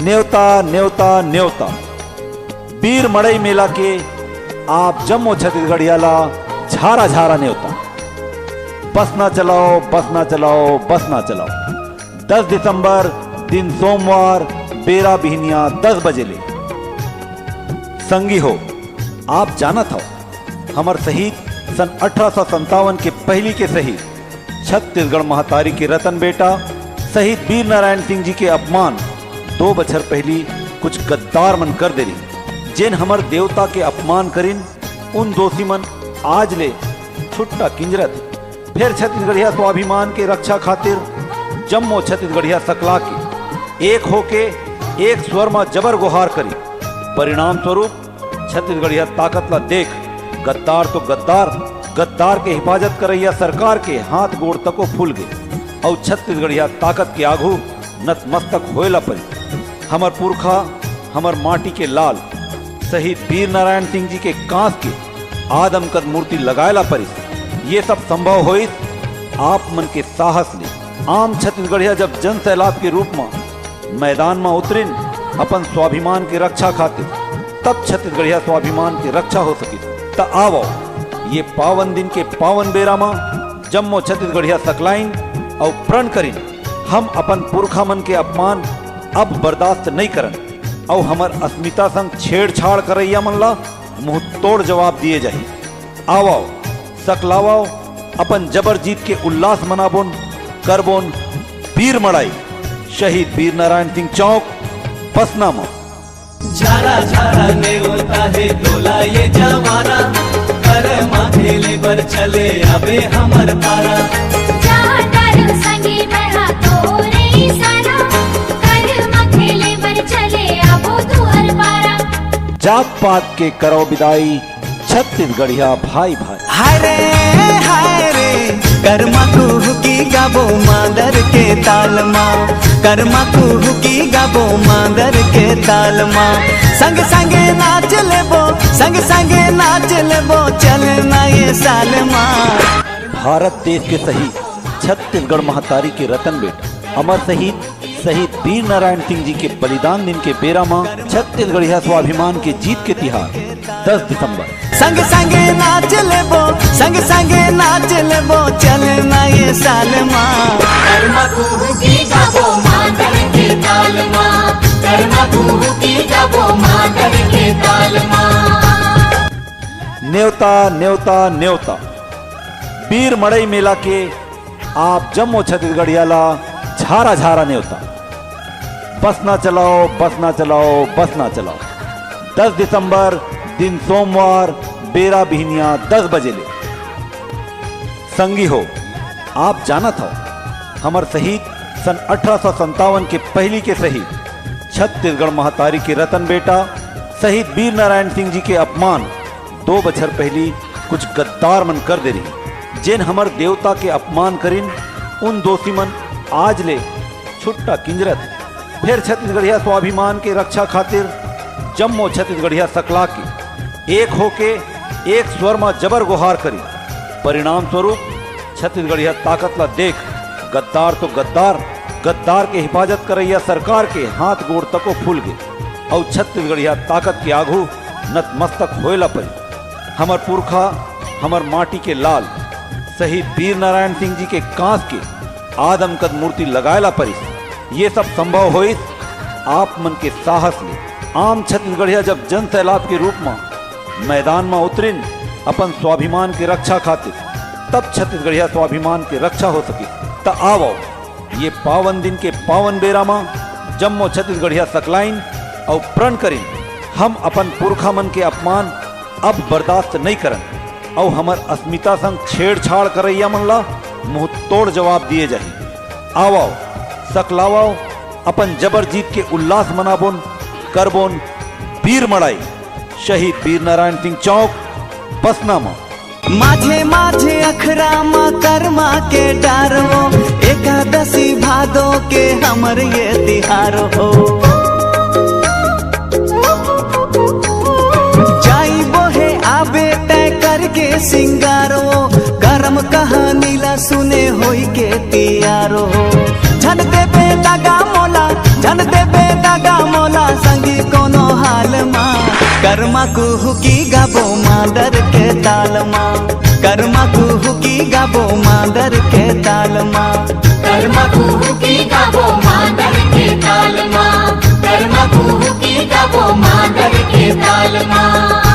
न्योता न्योता न्योता बीर मड़ई मेला के आप जम्मो छत्तीसगढ़ियाला झारा झारा न्योता। बस ना चलाओ बस ना चलाओ बस ना चलाओ। 10 दिसंबर दिन सोमवार बेरा बिहनिया 10 बजे ले। संगी हो आप जानत हो हमर शहीद सन 1857 के पहली के शहीद छत्तीसगढ़ महतारी के रतन बेटा शहीद वीर नारायण सिंह जी के अपमान 2 बछर पहली कुछ गद्दार मन कर दे रही। जिन हमर देवता के अपमान करिन उन दोषी मन आज ले छुट्टा किंजरत फिर छत्तीसगढ़िया स्वाभिमान के रक्षा खातिर जम्मो छत्तीसगढ़िया सकला के एक होके एक स्वर में जबर गुहार करी। परिणाम स्वरूप छत्तीसगढ़िया ताकत ला देख गद्दार तो गद्दार गद्दार के हिफाजत करैया सरकार के हाथ गोड़ तको फूल गए और छत्तीसगढ़िया ताकत के आगू नतमस्तक होएला पड़ी। हमर पुरखा हमर माटी के लाल शहीद वीर नारायण सिंह जी के कांस के आदमकद मूर्ति लगाएला पड़ी। ये सब संभव होइस आप मन के साहस ले। आम छत्तीसगढ़िया जब जन सैलाब के रूप में मैदान में उतरिन अपन स्वाभिमान के रक्षा खातिर तब छत्तीसगढ़िया स्वाभिमान की रक्षा हो सकी। त आवो ये पावन दिन के पावन बेरा में जम्मो छत्तीसगढ़िया सकलाइन और प्रण करिन हम अपन पुरखा मन के अपमान अब बर्दाश्त नहीं करन और हमर अस्मिता संग छेड़छाड़ करैया मन ला मुंह तोड़ जवाब दिए जाही। आवो सकलावाओ अपन जबर जीत के उल्लास मनाबोन करबोन वीर मड़ाई शहीद वीर नारायण सिंह चौक पसना में। झारा झारा ने होता है डोला ये जवाना कर माथेले पर चले अबे हमर पारा। जात पात के करो विदाई छत्तीसगढ़िया भाई भाई। हाय रे कर्मा कुहू की गाबो मादर के ताल माँ कर्मा कुहू की गाबो मादर के ताल माँ। संग संगे नाच लेबो चलना ये साल माँ। भारत देश के शहीद छत्तीसगढ़ महतारी के रतन बेटा अमर शहीद वीर नारायण सिंह जी के बलिदान दिन के बेरा में छत्तीसगढ़िया स्वाभिमान के जीत के तिहार 10 दिसंबर। संग संगे नाच लेबो चलना ये साल माँ। कर्मा कुहू की गाबो मादर के ताल माँ कर्मा कुहू की गाबो मादर के ताल माँ। न्योता न्योता न्योता बीर मड़ई मेला के आप जम्मो छत्तीसगढ़ियाला झारा झारा न्योता। बस ना चलाओ बस ना चलाओ बस ना चलाओ। 10 दिसंबर दिन सोमवार बेरा बिहनिया 10 बजे ले। संगी हो आप जानत हो हमर शहीद सन 1857 के पहली के शहीद छत्तीसगढ़ महतारी के रतन बेटा शहीद वीर नारायण सिंह जी के अपमान 2 बछर पहली कुछ गद्दार मन कर दे रही। जिन हमर देवता के अपमान करिन उन दोषी मन आज ले छुट्टा किंजरत फिर छत्तीसगढ़िया स्वाभिमान के रक्षा खातिर जम्मो छत्तीसगढ़िया सकला के एक होके एक स्वर में जबर गुहार करी। परिणाम स्वरूप छत्तीसगढ़िया ताकत ला देख गद्दार तो गद्दार गद्दार के हिफाजत करैया सरकार के हाथ गोड़ तको फूल गए और छत्तीसगढ़िया ताकत के आगू नतमस्तक होएला पड़ी। हमर पुरखा हमर माटी के लाल शहीद वीर नारायण सिंह जी के कांस के आदमकद मूर्ति लगाएला पड़ी। ये सब संभव होइस आप मन के साहस ले। आम छत्तीसगढ़िया जब जन सैलाब के रूप में मैदान में उतरिन अपन स्वाभिमान के रक्षा खातिर तब छत्तीसगढ़िया स्वाभिमान की रक्षा हो सकी। त आवो ये पावन दिन के पावन बेरा में जम्मो छत्तीसगढ़िया सकलाइन और प्रण करिन हम अपन पुरखा मन के अपमान अब बर्दाश्त नहीं करन और हमर अस्मिता संग छेड़छाड़ करैया मन ला मुंह तोड़ जवाब दिए जाही। आवो सकलावाओ अपन जबर जीत के उल्लास मनाबोन करबोन वीर मड़ाई शहीद वीर नारायण सिंह चौक पसना में। माझे माझे अखरा माँ कर्मा के डारो एकादशी भादो के हमर ये तिहारो हो। जाई बोहे आबे तय करके सिंगारो कर्म कहानी ला सुने होई के तियारो। झन देबे लगा मोला झन देबे दागा मोला संगी कोनो हाल माँ, कर्मा कुहू की गाबो मादर के ताल माँ, कर्मा कुहू की गाबो मादर के ताल माँ, कर्मा कुहू की गाबो मादर के ताल माँ, कर्मा कुहू की गाबो मादर के ताल माँ।